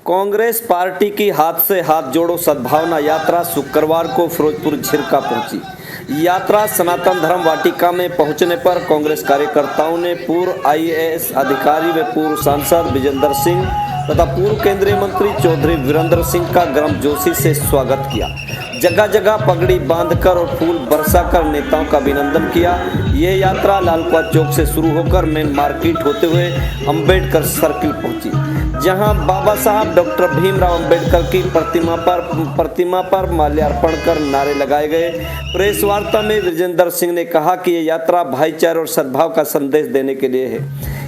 Congress party की हाथ से हाथ जोड़ो सद्भावना यात्रा शुक्रवार को फिरोजपुर झिरका पहुंची। यात्रा सनातन धर्म वाटिका में पहुंचने पर कांग्रेस कार्यकर्ताओं ने पूर्व आईएएस अधिकारी व पूर्व सांसद विजेंद्र सिंह तथा पूर्व केंद्रीय मंत्री चौधरी वीरेंद्र सिंह का गर्मजोशी से स्वागत किया। जगह जगह पगड़ी बांधकर और फूल बरसाकर नेताओं का अभिनंदन किया। ये यात्रा लालकुआ चौक से शुरू होकर मेन मार्केट होते हुए अंबेडकर सर्किल पहुंची, जहां बाबा साहब डॉक्टर भीमराव अंबेडकर की प्रतिमा पर माल्यार्पण कर नारे लगाए गए। प्रेस वार्ता में विजेंद्र सिंह ने कहा कि ये यात्रा भाईचारे और सद्भाव का संदेश देने के लिए है।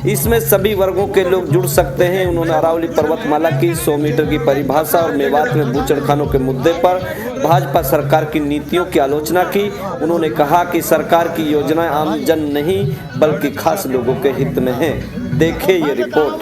इसमें सभी वर्गों के लोग जुड़ सकते हैं। उन्होंने अरावली पर्वतमाला की 100 मीटर की परिभाषा और मेवात में बूचड़खानों के मुद्दे पर भाजपा सरकार की नीतियों की आलोचना की। उन्होंने कहा कि सरकार की योजनाएं आम जन नहीं बल्कि खास लोगों के हित में हैं। देखिए ये रिपोर्ट।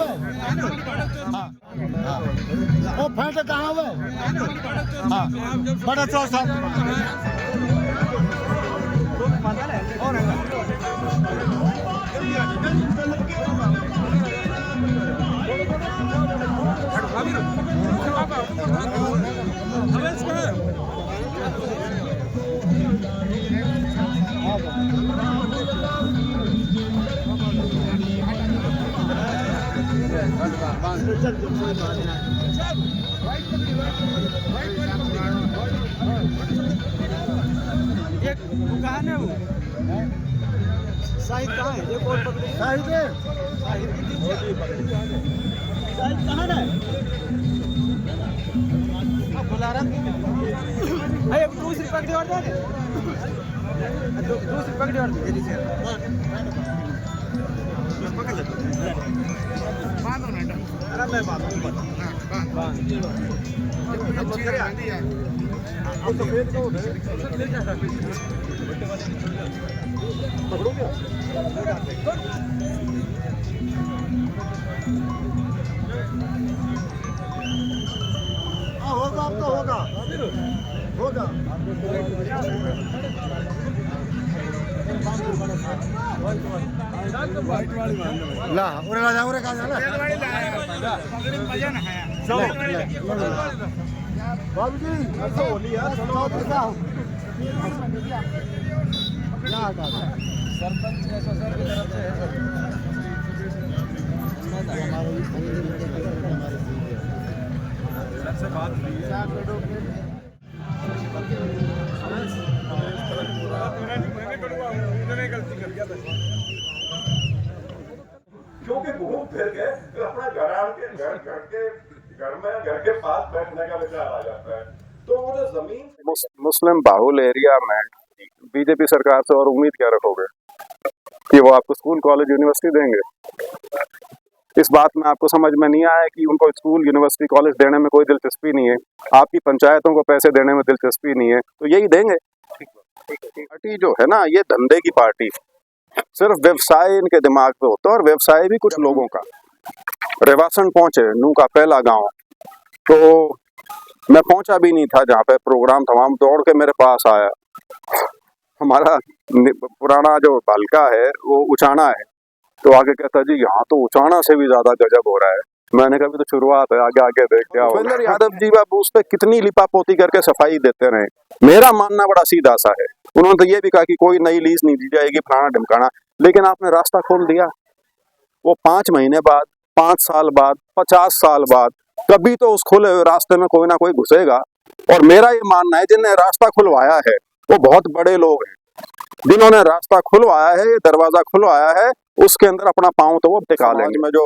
शाहिद कहाँ है? एक और पकड़े। शाहिद है। शाहिद कहाँ है? बुला रहा है। एक दूसरी पकड़ी और दे। दूसरी पकड़ी और दे। पकड़ ले। बांधो ना। अरे मैं बांध। तो फिर तो पकड़ोगे? होगा अब तो होगा ला उरे राजा उरे का जाला बाबू जी ऐसा होली यार चलो सरपंच सर की तरफ से है सर बात क्योंकि घूम फिर के अपना घर के पास बैठने का विचार आ जाता है। तो वो जो जमीन मुस्लिम बाहुल एरिया में बीजेपी सरकार से और उम्मीद क्या रखोगे कि वो आपको स्कूल कॉलेज यूनिवर्सिटी देंगे? इस बात में आपको समझ में नहीं आया कि उनको स्कूल यूनिवर्सिटी कॉलेज देने में कोई दिलचस्पी नहीं है, आपकी पंचायतों को पैसे देने में दिलचस्पी नहीं है, तो यही देंगे। पार्टी जो है ना, ये धंधे की पार्टी, सिर्फ व्यवसाय इनके दिमाग पे होता है, और व्यवसाय भी कुछ लोगों का। रेवासन पहुंचे, नू का पहला गांव, तो मैं पहुंचा भी नहीं था जहाँ पे प्रोग्राम था, वहां दौड़ के मेरे पास आया। हमारा पुराना जो बालका है वो उचाना है, तो आगे कहता जी यहाँ तो उचाना से भी ज्यादा गजब हो रहा है। मैंने कहा भी तो शुरुआत है, आगे आगे देख क्या होगा। भूपेंद्र यादव जी बाबू उस पे कितनी लिपापोती करके सफाई देते रहे। मेरा मानना बड़ा सीधा सा है, उन्होंने तो ये भी कहा कि कोई नई लीज नहीं दी जाएगी, फलाना ढमकाना, लेकिन आपने रास्ता खोल दिया। वो 5 महीने बाद, 5 साल बाद, 50 साल बाद कभी तो उस खुले हुए रास्ते में कोई ना कोई घुसेगा। और मेरा ये मानना है जिन्हें रास्ता खुलवाया है वो बहुत बड़े लोग हैं, जिन्होंने रास्ता खुलवाया है, दरवाजा खुलवाया है, उसके अंदर अपना पांव तो वो टिका लेंगे। में जो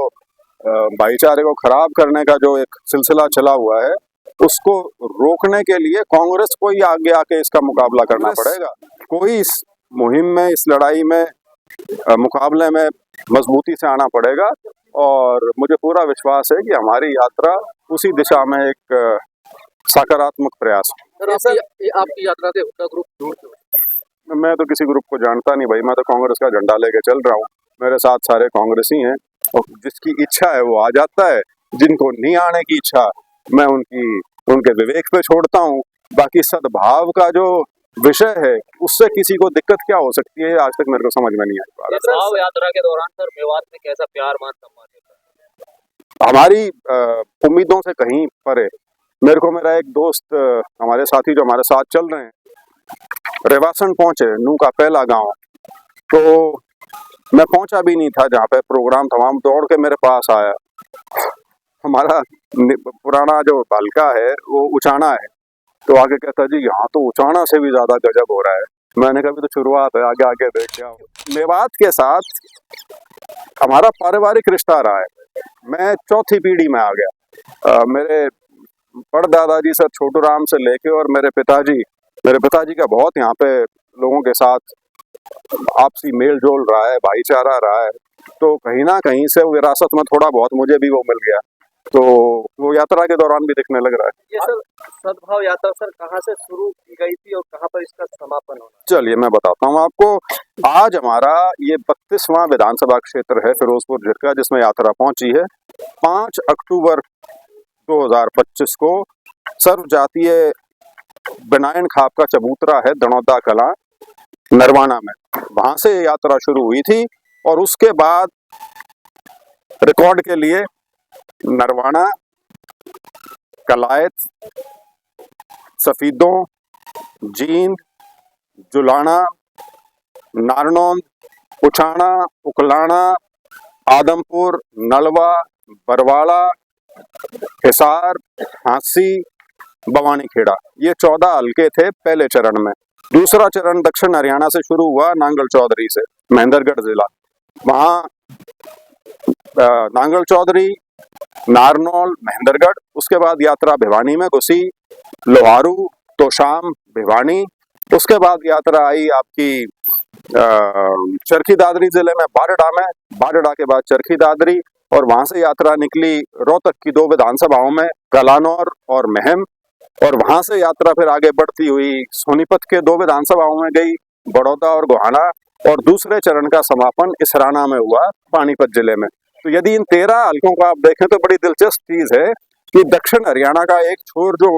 भाईचारे को खराब करने का जो एक सिलसिला चला हुआ है, उसको रोकने के लिए कांग्रेस को ही आगे आके इसका मुकाबला करना पड़ेगा। कोई इस मुहिम में, इस लड़ाई में, मुकाबले में मजबूती से आना पड़ेगा। और मुझे पूरा विश्वास है कि हमारी यात्रा उसी दिशा में एक सकारात्मक प्रयास है। आपकी यात्रा से उनका ग्रुप दूर क्यों? मैं तो किसी ग्रुप को जानता नहीं भाई, मैं तो कांग्रेस का झंडा लेके चल रहा हूँ। मेरे साथ सारे कांग्रेसी हैं, और जिसकी इच्छा है वो आ जाता है, जिनको नहीं आने की इच्छा मैं उनके विवेक पे छोड़ता हूँ। बाकी सद्भाव का जो विषय है उससे किसी को दिक्कत क्या हो सकती है, आज तक मेरे को समझ में नहीं आई। यात्रा के दौरान सर मेवात में कैसा प्यार मान सम्मान हमारी उम्मीदों से कहीं परे। मेरे को मेरा एक दोस्त, हमारे साथी जो हमारे साथ चल रहे हैं, रेवासन पहुंचे, नू का पहला गांव, तो मैं पहुंचा भी नहीं था जहाँ पे प्रोग्राम था, वहां दौड़ के मेरे पास आया। हमारा पुराना जो हल्का है वो उचाना है, तो आगे कहता जी यहाँ तो उचाना से भी ज्यादा गजब हो रहा है। मैंने कहा भी तो शुरुआत है, आगे आगे देख क्या हो। मेवात के साथ हमारा पारिवारिक रिश्ता रहा है। मैं चौथी पीढ़ी में आ गया। मेरे परदादाजी सर छोटू राम से लेके और मेरे पिताजी का बहुत यहाँ पे लोगों के साथ आपसी मेल जोल रहा है, भाईचारा रहा है। तो कहीं ना कहीं से विरासत में थोड़ा बहुत मुझे भी वो मिल गया, तो वो यात्रा के दौरान भी दिखने लग रहा है। ये सर सद्भाव यात्रा सर कहाँ से शुरू की गई थी और कहाँ पर इसका समापन होना? चलिए मैं बताता हूँ आपको। आज हमारा ये 32वां विधानसभा क्षेत्र है फिरोजपुर झिरका, जिसमें यात्रा पहुंची है। 5 अक्टूबर 2025 को सर्व जातीय बनायन खाप का चबूतरा है दणौदा कला नरवाना में, वहां से यात्रा शुरू हुई थी। और उसके बाद रिकॉर्ड के लिए नरवाना, कलायत, सफीदों, जींद, जुलाना, नारनौंद, उछाना, उकलाना, आदमपुर, नलवा, बरवाड़ा, हिसार, हांसी, बवानीखेड़ा, ये 14 हल्के थे पहले चरण में। दूसरा चरण दक्षिण हरियाणा से शुरू हुआ, नांगल चौधरी से, महेंद्रगढ़ जिला। वहां नांगल चौधरी, नारनौल, महेंद्रगढ़। उसके बाद यात्रा भिवानी में घुसी, लोहारू, तोशाम, भिवानी। उसके बाद यात्रा आई आपकी चरखी दादरी जिले में, बारडा के बाद चरखी दादरी, और वहां से यात्रा निकली रोहतक की 2 विधानसभाओं में, कलानौर और महम। और वहां से यात्रा फिर आगे बढ़ती हुई सोनीपत के 2 विधानसभाओं में गई, बड़ौदा और गोहाना। और दूसरे चरण का समापन इसराना में हुआ, पानीपत जिले में। तो यदि इन 13 हल्कों को आप देखें तो बड़ी दिलचस्प चीज है कि दक्षिण हरियाणा का एक छोर जो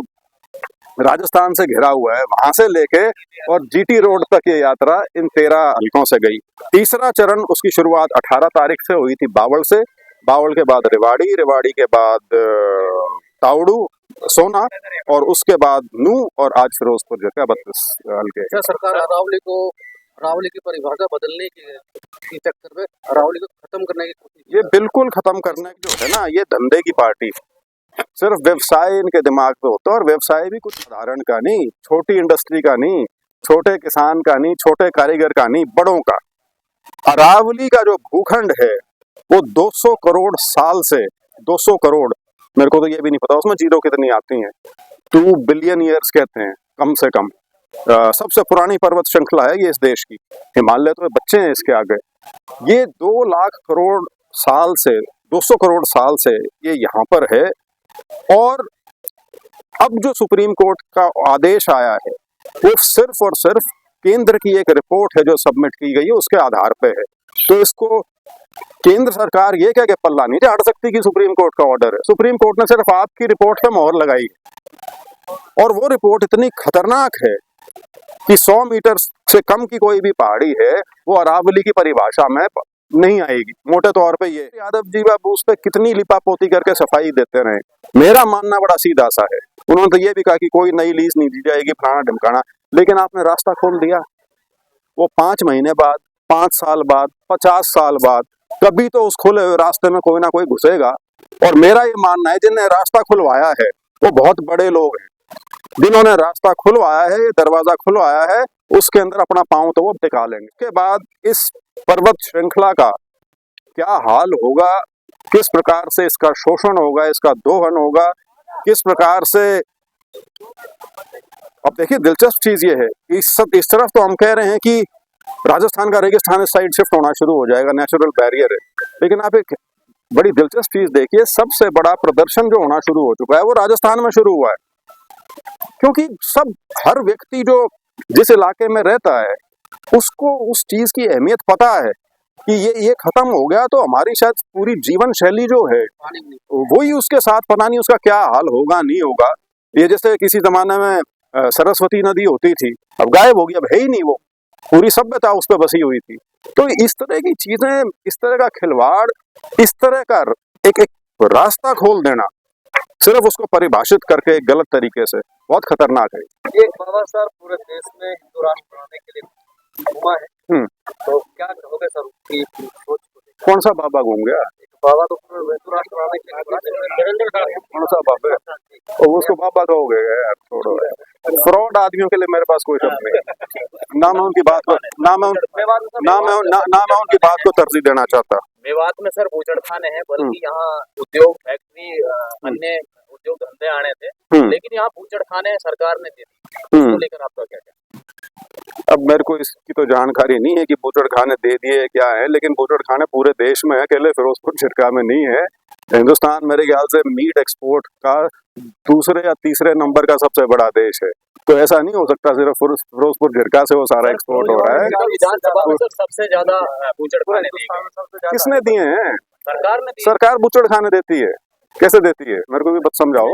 राजस्थान से घिरा हुआ है, वहां से लेके और जीटी रोड तक ये यात्रा इन 13 हल्कों से गई। तीसरा चरण, उसकी शुरुआत 18 तारीख से हुई थी बावल से, बावल के बाद रेवाड़ी के बाद तावड़ू, सोना, और उसके बाद नू, और आज फिरोजपुर झिरका 32 हल्के। सरकार अरावली की परिभाषा बदलने की चक्कर में अरावली को खत्म करने की कोशिश। ये बिल्कुल खत्म करने की जो है ना, ये धंधे की पार्टी। सिर्फ व्यवसाय इनके दिमाग में होता है, और व्यवसाय भी कुछ साधारण का नहीं, छोटी इंडस्ट्री का नहीं, छोटे किसान का नहीं, छोटे कारीगर का नहीं, बड़ों का। अरावली का जो भूखंड है वो 200 करोड़ साल से, 200 करोड़, मेरे को तो ये भी नहीं पता उसमें जीरो कितनी आती हैं, 2 बिलियन ईयर्स कहते हैं कम से कम। सबसे पुरानी पर्वत श्रृंखला है ये इस देश की, हिमालय तो बच्चे हैं इसके आगे। ये 2 लाख करोड़ साल से, 200 करोड़ साल से ये यहाँ पर है। और अब जो सुप्रीम कोर्ट का आदेश आया है वो सिर्फ और सिर्फ केंद्र की एक रिपोर्ट है जो सबमिट की गई है, उसके आधार पे है। तो इसको केंद्र सरकार ये कह के पल्ला नहीं झाड़ सकती कि सुप्रीम कोर्ट का ऑर्डर है। सुप्रीम कोर्ट ने सिर्फ आपकी रिपोर्ट पे मोहर लगाई, और वो रिपोर्ट इतनी खतरनाक है कि 100 मीटर से कम की कोई भी पहाड़ी है वो अरावली की परिभाषा में नहीं आएगी। मोटे तौर पे ये यादव जी बाबू उस पे कितनी लिपापोती करके सफाई देते रहे। मेरा मानना बड़ा सीधा सा है, उन्होंने तो ये भी कहा कि कोई नई लीज नहीं दी जाएगी, फलाना ढिमकाना, लेकिन आपने रास्ता खोल दिया। वो 5 महीने बाद, 5 साल बाद, 50 साल बाद, कभी तो उस खुले हुए रास्ते में कोई ना कोई घुसेगा। और मेरा ये मानना है जिन्हें रास्ता खुलवाया है वो बहुत बड़े लोग हैं, जिन्होंने रास्ता खुलवाया है, दरवाजा खुलवाया है, उसके अंदर अपना पांव तो वो टिका लेंगे। उसके बाद इस पर्वत श्रृंखला का क्या हाल होगा, किस प्रकार से इसका शोषण होगा, इसका दोहन होगा, किस प्रकार से। अब देखिए दिलचस्प चीज ये है, इस तरफ तो हम कह रहे हैं कि राजस्थान का रेगिस्तान इस साइड शिफ्ट होना शुरू हो जाएगा, नेचुरल बैरियर है। लेकिन आप एक बड़ी दिलचस्प चीज देखिए, सबसे बड़ा प्रदर्शन जो होना शुरू हो चुका है वो राजस्थान में शुरू हुआ है। क्योंकि हर व्यक्ति जो जिस इलाके में रहता है उसको उस चीज की अहमियत पता है कि ये खत्म हो गया तो हमारी शायद पूरी जीवन शैली जो है वही उसके साथ, पता नहीं उसका क्या हाल होगा नहीं होगा। ये जैसे किसी जमाने में सरस्वती नदी होती थी, अब गायब होगी, अब है ही नहीं, वो पूरी सभ्यता उस पर बसी हुई थी। तो इस तरह की चीजें, इस तरह का खिलवाड़, इस तरह का एक रास्ता खोल देना, सिर्फ उसको परिभाषित करके एक गलत तरीके से, बहुत खतरनाक है। एक बाबा सर पूरे देश में हिंदू राष्ट्र बनाने के लिए घूमा है, हम्म, तो क्या कहोगे सर उसकी सोच को लेकर? कौन सा बाबा घूम गया? बाबा तो पूरे हिंदू राष्ट्र बनाने के लिए घुमा है। कौन सा बाबा? और उसको बाबा कहोगे यार, छोड़ो यार। फ्रॉड आदमियों के लिए मेरे पास कोई शब्द नहीं है। ना मैं उनकी बात को ना मैं उनकी बात को तरजीह देना चाहता। मेवात में सर बूचड़खाने हैं, बल्कि यहाँ उद्योग फैक्ट्री अन्य उद्योग धंधे आने थे, लेकिन यहाँ बूचड़खाने सरकार ने दे दी। इसको लेकर आपका क्या कहना? अब मेरे को इसकी तो जानकारी नहीं है कि बूचड़खाने दे दिए क्या है, लेकिन बूचड़खाने पूरे देश में है, अकेले फिरोजपुर झिरका में नहीं है। हिंदुस्तान मेरे ख्याल से मीट एक्सपोर्ट का दूसरे या तीसरे नंबर का सबसे बड़ा देश है, तो ऐसा नहीं हो सकता सिर्फ फिरोजपुर झिरका से वो सारा एक्सपोर्ट हो रहा है। विधानसभा में सबसे ज्यादा बूचड़खाने दिए गए। किसने दिए हैं? सरकार ने दिए। सरकार बूचड़खाने देती है, कैसे देती है? मेरे को भी बत समझाओ।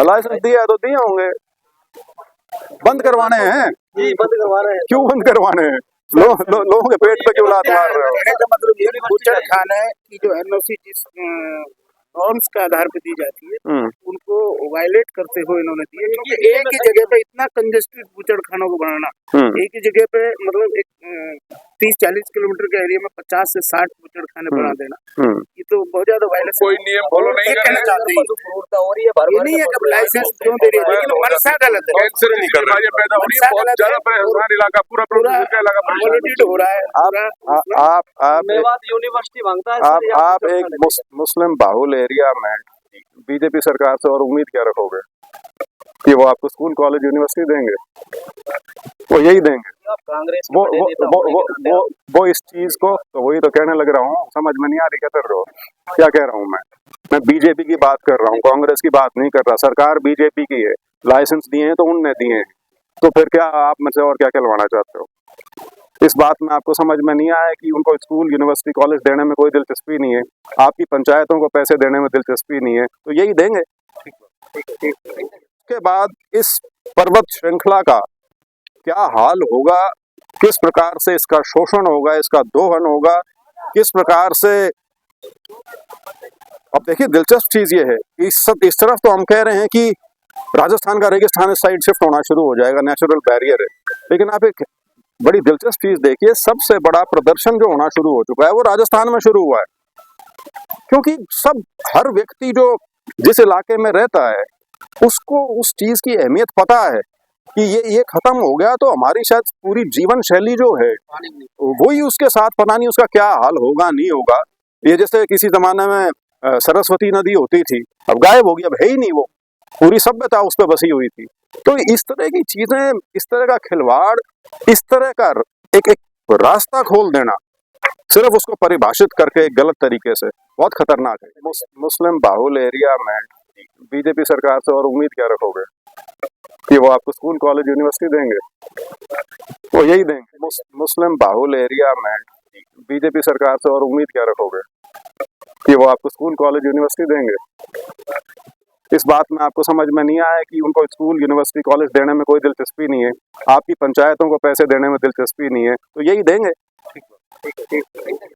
लाइसेंस दिया है तो दिए होंगे, बंद करवाने हैं। बंद करवा रहे हैं। क्यों बंद करवाने हैं? लोगों के पेट पे क्यों लात मार रहे हो? कहने का मतलब ये बूचड़खाने की जो एनओसी जिस नॉर्म्स के आधार पे दी जाती है, उनको वायलेट करते हुए इन्होंने दिए, क्योंकि एक ही जगह पे इतना कंजेस्टेड बूचड़खानों को बनाना, एक ही जगह पे मतलब एक 30-40 किलोमीटर के एरिया में 50 से 60 बूचड़खाने बना देना, ये तो बहुत ज्यादा वायलेंस। कोई नियम फॉलो नहीं कर रहे हैं। ये नहीं है कि लाइसेंस क्यों दे रही है, लेकिन मनसा गलत है। कैंसर की बीमारियां पैदा हो रही है, बहुत ज्यादा परेशान इलाका, पूरा इलाका पॉल्यूटेड हो रहा है। मेवात यूनिवर्सिटी मांगता है। आप एक मुस्लिम बाहुल एरिया में बीजेपी सरकार से और उम्मीद क्या रखोगे कि वो आपको स्कूल कॉलेज यूनिवर्सिटी देंगे? वो यही देंगे। कांग्रेस वो इस चीज को, तो वही तो कहने लग रहा हूँ, समझ में नहीं आ रही क्या कर रहे हो, क्या कह रहा हूँ मैं बीजेपी की बात कर रहा हूँ, कांग्रेस की बात नहीं कर रहा। सरकार बीजेपी की है, लाइसेंस दिए हैं तो उनने दिए हैं, तो फिर क्या आप मुझसे और क्या कहलवाना चाहते हो? इस बात में आपको समझ में नहीं आया कि उनको स्कूल यूनिवर्सिटी कॉलेज देने में कोई दिलचस्पी नहीं है, आपकी पंचायतों को पैसे देने में दिलचस्पी नहीं है, तो यही देंगे। उसके बाद इस पर्वत श्रृंखला का क्या हाल होगा, किस प्रकार से इसका शोषण होगा, इसका दोहन होगा, किस प्रकार से। अब देखिए दिलचस्प चीज ये है, इस तरफ तो हम कह रहे हैं कि राजस्थान का रेगिस्तान इस साइड शिफ्ट होना शुरू हो जाएगा, नेचुरल बैरियर है, लेकिन आप एक बड़ी दिलचस्प चीज देखिए, सबसे बड़ा प्रदर्शन जो होना शुरू हो चुका है वो राजस्थान में शुरू हुआ है, क्योंकि हर व्यक्ति जो जिस इलाके में रहता है उसको उस चीज की अहमियत पता है कि ये खत्म हो गया तो हमारी शायद पूरी जीवन शैली जो है वही उसके साथ, पता नहीं उसका क्या हाल होगा नहीं होगा। ये जैसे किसी जमाने में सरस्वती नदी होती थी, अब गायब हो गई, अब है ही नहीं, वो पूरी सभ्यता उस पर बसी हुई थी। तो इस तरह की चीजें, इस तरह का खिलवाड़, इस तरह का एक रास्ता खोल देना, सिर्फ उसको परिभाषित करके एक गलत तरीके से, बहुत खतरनाक है। मुस्लिम बाहुल एरिया में बीजेपी सरकार से और उम्मीद क्या रखोगे कि वो आपको स्कूल कॉलेज यूनिवर्सिटी देंगे? वो यही देंगे। मुस्लिम बाहुल एरिया में बीजेपी सरकार से और उम्मीद क्या रखोगे कि वो आपको स्कूल कॉलेज यूनिवर्सिटी देंगे? इस बात में आपको समझ में नहीं आया कि उनको स्कूल यूनिवर्सिटी कॉलेज देने में कोई दिलचस्पी नहीं है, आपकी पंचायतों को पैसे देने में दिलचस्पी नहीं है, तो यही देंगे।